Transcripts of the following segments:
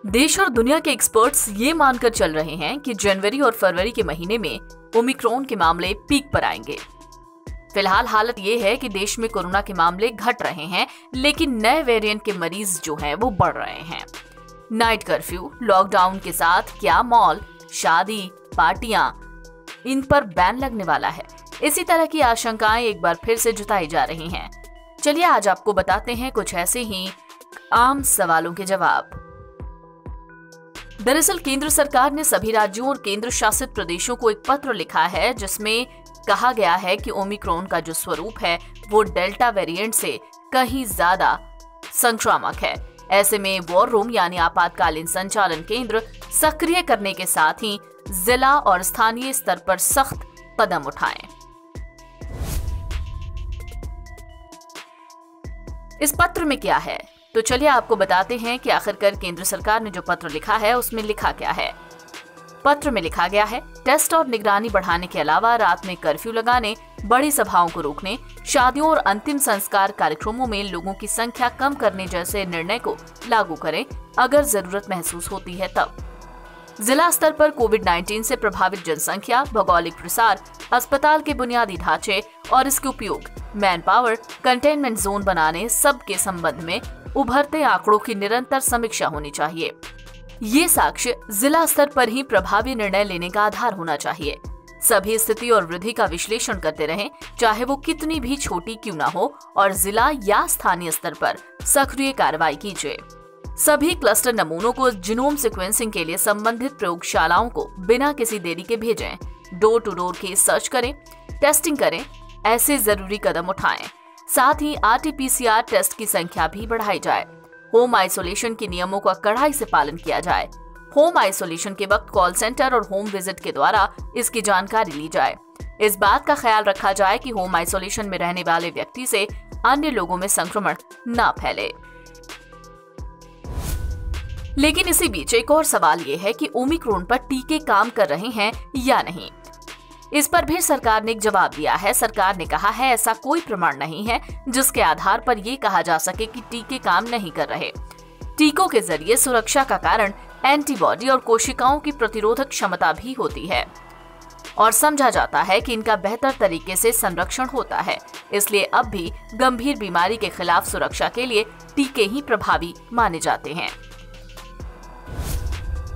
देश और दुनिया के एक्सपर्ट्स ये मानकर चल रहे हैं कि जनवरी और फरवरी के महीने में ओमिक्रॉन के मामले पीक पर आएंगे। फिलहाल हालत ये है कि देश में कोरोना के मामले घट रहे हैं, लेकिन नए वेरिएंट के मरीज जो हैं वो बढ़ रहे हैं। नाइट कर्फ्यू, लॉकडाउन के साथ क्या मॉल, शादी, पार्टियां, इन पर बैन लगने वाला है। इसी तरह की आशंकाएं एक बार फिर से जताई जा रही हैं। चलिए आज आपको बताते हैं कुछ ऐसे ही आम सवालों के जवाब। दरअसल केंद्र सरकार ने सभी राज्यों और केंद्र शासित प्रदेशों को एक पत्र लिखा है, जिसमें कहा गया है कि ओमिक्रॉन का जो स्वरूप है वो डेल्टा वेरिएंट से कहीं ज्यादा संक्रामक है। ऐसे में वॉर रूम यानी आपातकालीन संचालन केंद्र सक्रिय करने के साथ ही जिला और स्थानीय स्तर पर सख्त कदम उठाएं। इस पत्र में क्या है, तो चलिए आपको बताते हैं कि आखिरकार केंद्र सरकार ने जो पत्र लिखा है उसमें लिखा क्या है। पत्र में लिखा गया है, टेस्ट और निगरानी बढ़ाने के अलावा रात में कर्फ्यू लगाने, बड़ी सभाओं को रोकने, शादियों और अंतिम संस्कार कार्यक्रमों में लोगों की संख्या कम करने जैसे निर्णय को लागू करें अगर जरूरत महसूस होती है तब। जिला स्तर पर कोविड-19 से प्रभावित जनसंख्या, भौगोलिक प्रसार, अस्पताल के बुनियादी ढांचे और इसके उपयोग, मैन पावर, कंटेनमेंट जोन बनाने सब के संबंध में उभरते आंकड़ों की निरंतर समीक्षा होनी चाहिए। ये साक्ष्य जिला स्तर पर ही प्रभावी निर्णय लेने का आधार होना चाहिए। सभी स्थिति और वृद्धि का विश्लेषण करते रहें, चाहे वो कितनी भी छोटी क्यों ना हो, और जिला या स्थानीय स्तर पर सक्रिय कार्रवाई कीजिए। सभी क्लस्टर नमूनों को जीनोम सीक्वेंसिंग के लिए संबंधित प्रयोगशालाओं को बिना किसी देरी के भेजें। Door to door case search करें, टेस्टिंग करें, ऐसे जरूरी कदम उठाएं। साथ ही RT-PCR टेस्ट की संख्या भी बढ़ाई जाए। होम आइसोलेशन के नियमों का कड़ाई से पालन किया जाए। होम आइसोलेशन के वक्त कॉल सेंटर और होम विजिट के द्वारा इसकी जानकारी ली जाए। इस बात का ख्याल रखा जाए कि होम आइसोलेशन में रहने वाले व्यक्ति से अन्य लोगों में संक्रमण न फैले। लेकिन इसी बीच एक और सवाल ये है कि ओमिक्रॉन पर टीके काम कर रहे हैं या नहीं। इस पर भी सरकार ने एक जवाब दिया है। सरकार ने कहा है ऐसा कोई प्रमाण नहीं है जिसके आधार पर ये कहा जा सके कि टीके काम नहीं कर रहे। टीकों के जरिए सुरक्षा का कारण एंटीबॉडी और कोशिकाओं की प्रतिरोधक क्षमता भी होती है और समझा जाता है कि इनका बेहतर तरीके से संरक्षण होता है। इसलिए अब भी गंभीर बीमारी के खिलाफ सुरक्षा के लिए टीके ही प्रभावी माने जाते हैं।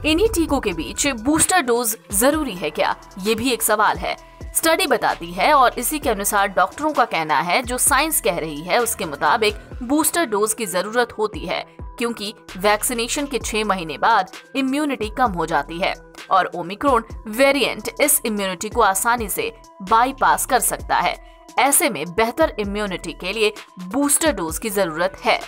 इन्हीं टीकों के बीच बूस्टर डोज जरूरी है क्या, ये भी एक सवाल है। स्टडी बताती है और इसी के अनुसार डॉक्टरों का कहना है, जो साइंस कह रही है उसके मुताबिक बूस्टर डोज की जरूरत होती है, क्योंकि वैक्सीनेशन के 6 महीने बाद इम्यूनिटी कम हो जाती है और ओमिक्रॉन वेरिएंट इस इम्यूनिटी को आसानी से बाईपास कर सकता है। ऐसे में बेहतर इम्यूनिटी के लिए बूस्टर डोज की जरूरत है।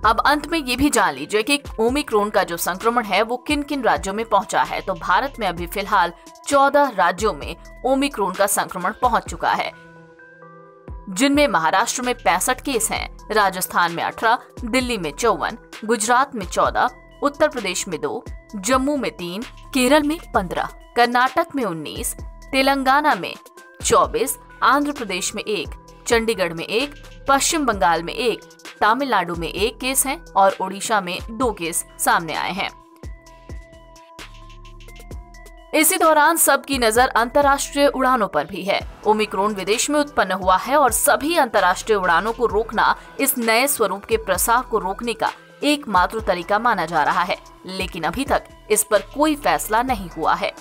अब अंत में ये भी जान लीजिए कि ओमिक्रॉन का जो संक्रमण है वो किन किन राज्यों में पहुंचा है। तो भारत में अभी फिलहाल 14 राज्यों में ओमिक्रॉन का संक्रमण पहुंच चुका है, जिनमें महाराष्ट्र में 65 केस हैं, राजस्थान में 18, दिल्ली में 54, गुजरात में 14, उत्तर प्रदेश में 2, जम्मू में 3, केरल में 15, कर्नाटक में 19, तेलंगाना में 24, आंध्र प्रदेश में 1, चंडीगढ़ में 1, पश्चिम बंगाल में 1, तमिलनाडु में 1 केस हैं और ओडिशा में 2 केस सामने आए हैं। इसी दौरान सबकी नजर अंतर्राष्ट्रीय उड़ानों पर भी है। ओमिक्रॉन विदेश में उत्पन्न हुआ है और सभी अंतर्राष्ट्रीय उड़ानों को रोकना इस नए स्वरूप के प्रसार को रोकने का एकमात्र तरीका माना जा रहा है, लेकिन अभी तक इस पर कोई फैसला नहीं हुआ है।